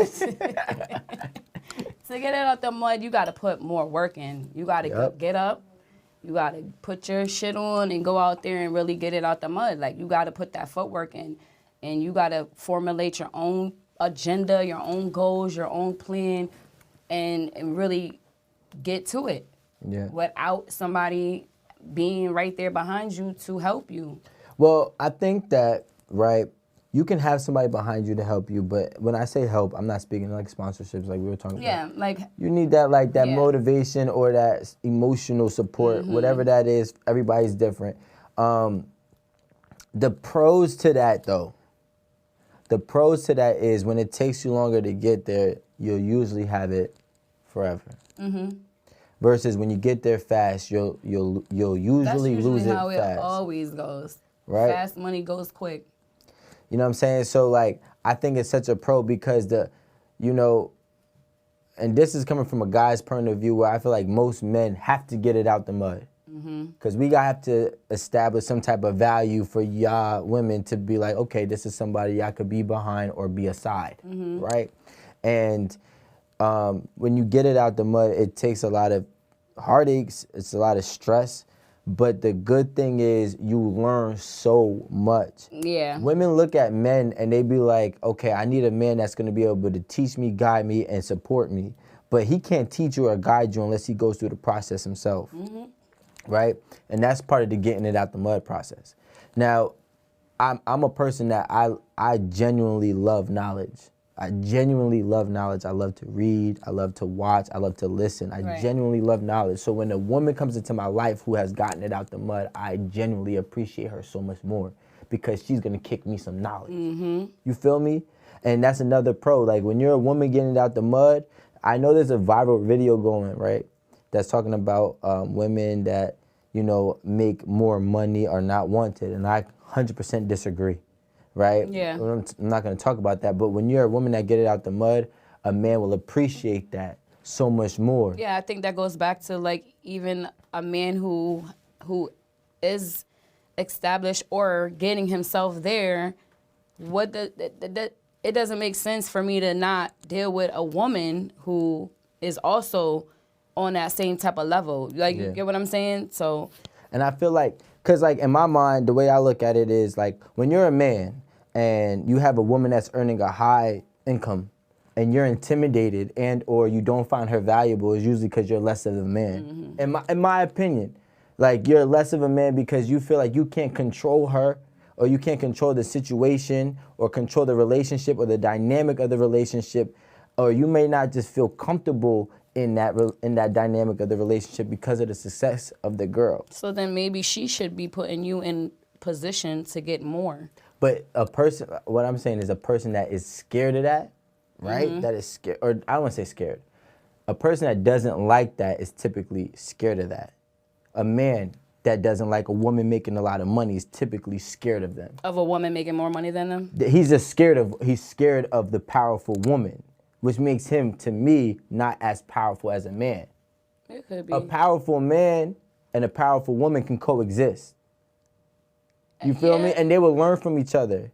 To get it out the mud, you gotta put more work in. You gotta get up. You gotta put your shit on and go out there and really get it out the mud. Like, you gotta put that footwork in, and you gotta formulate your own agenda, your own goals, your own plan, and really get to it. Yeah. Without somebody being right there behind you to help you. Well, I think that, right, you can have somebody behind you to help you, but when I say help, I'm not speaking like sponsorships like we were talking about. Yeah, like... You need that, like, that motivation or that emotional support, whatever that is. Everybody's different. The pros to that, though, is when it takes you longer to get there, you'll usually have it forever. Versus when you get there fast, you'll usually lose it fast. That's usually how it always goes. Right? Fast money goes quick. You know what I'm saying? So, like, I think it's such a pro because and this is coming from a guy's point of view where I feel like most men have to get it out the mud. Because we have to establish some type of value for y'all women to be like, okay, this is somebody I could be behind or be aside, right? And when you get it out the mud, it takes a lot of heartaches, it's a lot of stress, but the good thing is you learn so much. Yeah. Women look at men and they be like, okay, I need a man that's going to be able to teach me, guide me, and support me. But he can't teach you or guide you unless he goes through the process himself, right? And that's part of the getting it out the mud process. Now, I'm a person that I genuinely love knowledge. I genuinely love knowledge. I love to read. I love to watch. I love to listen. I genuinely love knowledge. So when a woman comes into my life who has gotten it out the mud, I genuinely appreciate her so much more because she's going to kick me some knowledge. You feel me? And that's another pro. Like, when you're a woman getting it out the mud, I know there's a viral video going, right, that's talking about women that, make more money are not wanted. And I 100% disagree. Right? Yeah. I'm not going to talk about that, but when you're a woman that get it out the mud, a man will appreciate that so much more. Yeah, I think that goes back to, like, even a man who is established or getting himself there, it doesn't make sense for me to not deal with a woman who is also on that same type of level. Like, you get what I'm saying? So. And I feel like, because, like, in my mind, the way I look at it is, like, when you're a man and you have a woman that's earning a high income and you're intimidated and or you don't find her valuable, is usually because you're less of a man. In my opinion, like, you're less of a man because you feel like you can't control her or you can't control the situation or control the relationship or the dynamic of the relationship, or you may not just feel comfortable in that dynamic of the relationship because of the success of the girl. So then maybe she should be putting you in position to get more. But what I'm saying is a person that is scared of that, right? That is scared, or I don't want to say scared. A person that doesn't like that is typically scared of that. A man that doesn't like a woman making a lot of money is typically scared of them. Of a woman making more money than them? He's scared of the powerful woman, which makes him, to me, not as powerful as a man. It could be. A powerful man and a powerful woman can coexist. You feel me? And they will learn from each other.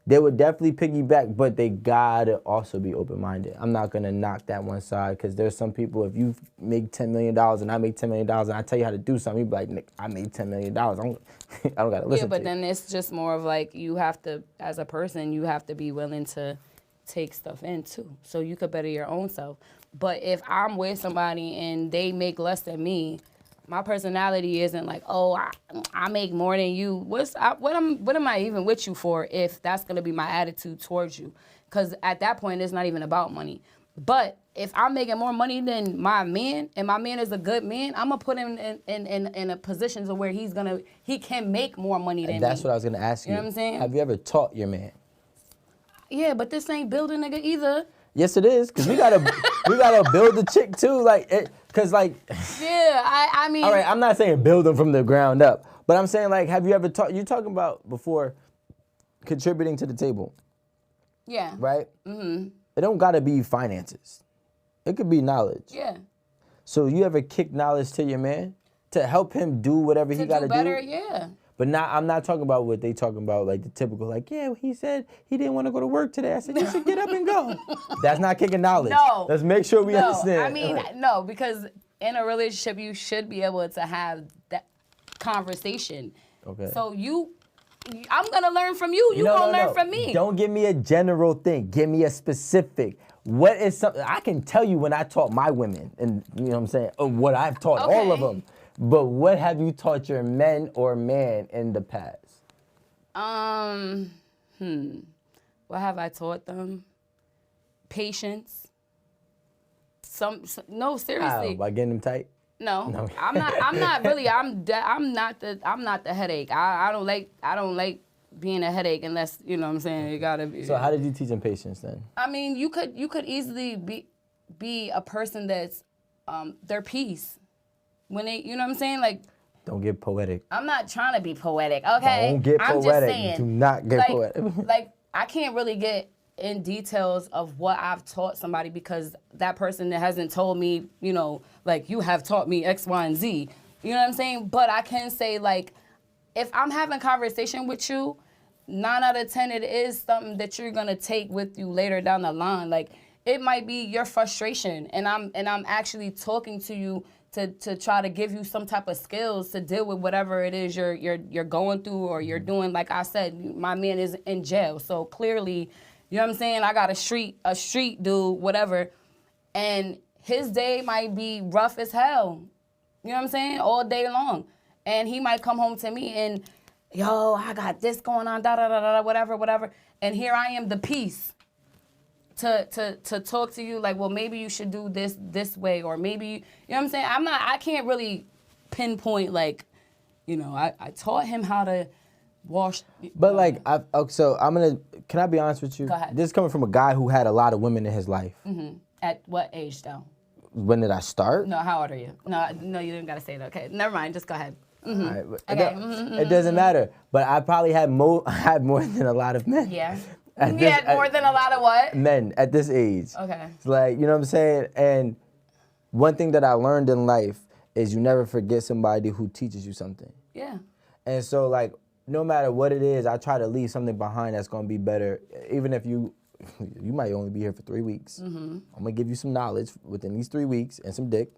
They would definitely piggyback, but they gotta also be open-minded. I'm not gonna knock that one side, because there's some people, if you make $10 million and I make $10 million and I tell you how to do something, you'd be like, Nick, I made $10 million. I don't gotta listen to you. Yeah, but then it's just more of like, you have to, as a person, you have to be willing to take stuff in too, so you could better your own self. But if I'm with somebody and they make less than me, my personality isn't like, oh, I make more than you. What am I even with you for if that's gonna be my attitude towards you? Because at that point, it's not even about money. But if I'm making more money than my man, and my man is a good man, I'm gonna put him in a position to where he can make more money than me. That's what I was gonna ask you. You know what I'm saying? Have you ever taught your man? Yeah, but this ain't building nigga either. Yes, it is, because we gotta build the chick too, because Yeah, I mean. All right, I'm not saying build them from the ground up, but I'm saying, like, have you ever you talking about before contributing to the table? Yeah. Right. It don't gotta be finances. It could be knowledge. Yeah. So you ever kick knowledge to your man to help him do whatever he gotta do? Better, yeah. But I'm not talking about what they talking about, like the typical, like, yeah, he said he didn't want to go to work today. I said, you should get up and go. That's not kicking knowledge. No. Let's make sure we understand. I mean, no, because in a relationship, you should be able to have that conversation. Okay. So I'm gonna learn from you. You gonna learn from me. Don't give me a general thing. Give me a specific. What is something I can tell you when I taught my women, and you know what I'm saying, or what I've taught all of them. But what have you taught your men or man in the past? What have I taught them? Patience. No, seriously. How? By getting them tight? No. I'm not really. I'm not the headache. I don't like being a headache unless, you know what I'm saying, you gotta be. So how did you teach them patience then? I mean, you could easily be a person that's their peace. When they, you know what I'm saying, like. Don't get poetic. I'm not trying to be poetic, okay? Don't get poetic. I'm just saying, do not get poetic. Like, I can't really get in details of what I've taught somebody because that person that hasn't told me, you know, like, you have taught me X, Y, and Z. You know what I'm saying? But I can say, like, if I'm having a conversation with you, 9 out of 10, it is something that you're gonna take with you later down the line. Like, it might be your frustration, and I'm actually talking to you to try to give you some type of skills to deal with whatever it is you're going through or you're doing. Like I said, my man is in jail, so clearly, you know what I'm saying, I got a street dude, whatever, and his day might be rough as hell. You know what I'm saying? All day long. And he might come home to me and, yo, I got this going on, da-da-da-da, whatever. And here I am, the peace. To talk to you like, well, maybe you should do this way, or maybe, you know what I'm saying? I can't really pinpoint, like, you know, I taught him how to wash. But like, can I be honest with you? Go ahead. This is coming from a guy who had a lot of women in his life. Mm-hmm. At what age though? When did I start? No, how old are you? No, you didn't gotta say that. Okay, never mind, just go ahead. Mm-hmm. All right, Okay. It doesn't matter. But I probably had more than a lot of men. Yeah. You had more than a lot of what? Men at this age. Okay. It's like, you know what I'm saying? And one thing that I learned in life is you never forget somebody who teaches you something. Yeah. And so, like, no matter what it is, I try to leave something behind that's going to be better. Even if you might only be here for 3 weeks. Mm-hmm. I'm going to give you some knowledge within these 3 weeks and some dick.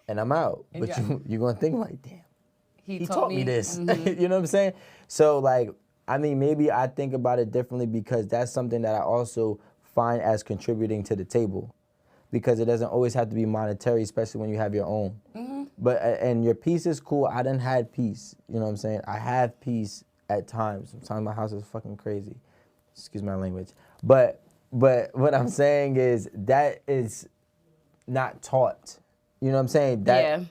And I'm out. But you're going to think like, damn, he taught me this. Mm-hmm. You know what I'm saying? So, like, I mean, maybe I think about it differently because that's something that I also find as contributing to the table, because it doesn't always have to be monetary, especially when you have your own. Mm-hmm. But and your peace is cool. I done had peace. You know what I'm saying? I have peace at times. Sometimes my house is fucking crazy. Excuse my language. But what I'm saying is that is not taught. You know what I'm saying?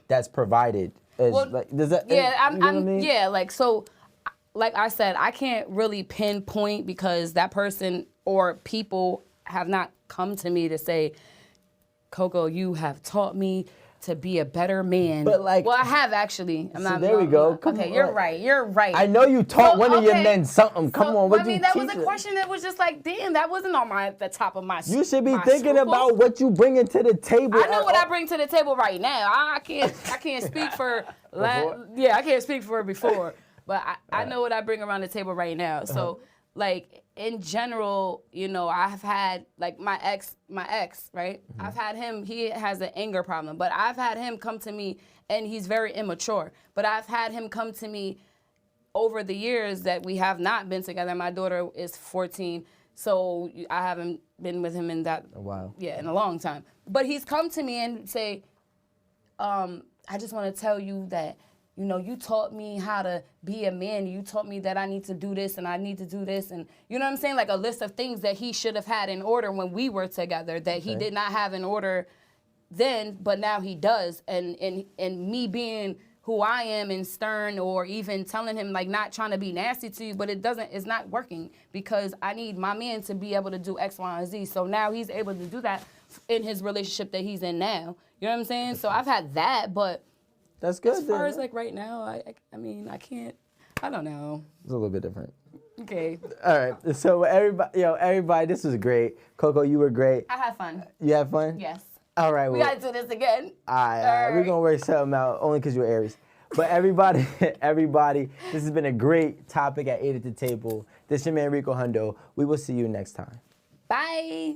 That's provided. Well, like, does that? Yeah, you know what I mean? Yeah, like so. Like I said, I can't really pinpoint because that person or people have not come to me to say, Coco, you have taught me to be a better man. But like, well, I have actually. There we go. Okay, you're right. You're right. I know you taught one of your men something. Come on, what you teach? That was a question that was just like, damn, that wasn't on the top of my. You should be thinking about what you bringing to the table. I know what I bring to the table right now. I can't speak for. I can't speak for before. But I know what I bring around the table right now. So, like, in general, you know, I've had, like, my ex, right? Mm-hmm. I've had him, he has an anger problem. But I've had him come to me, and he's very immature. But I've had him come to me over the years that we have not been together. My daughter is 14, so I haven't been with him in that. A while. Yeah, in a long time. But he's come to me and say, I just want to tell you that, you know, you taught me how to be a man. You taught me that I need to do this and I need to do this. And you know what I'm saying? Like a list of things that he should have had in order when we were together that he did not have in order then, but now he does. And me being who I am and stern, or even telling him, like, not trying to be nasty to you, but it's not working because I need my man to be able to do X, Y, and Z. So now he's able to do that in his relationship that he's in now. You know what I'm saying? So I've had that, but that's good. As far as like right now, I mean, I can't. I don't know. It's a little bit different. Okay. All right. So everybody, this was great. Coco, you were great. I had fun. You had fun? Yes. All right. We gotta do this again. All right. We're gonna work something out only because you're Aries. But everybody, this has been a great topic at 8 at the Table. This is your man Rico Hundo. We will see you next time. Bye.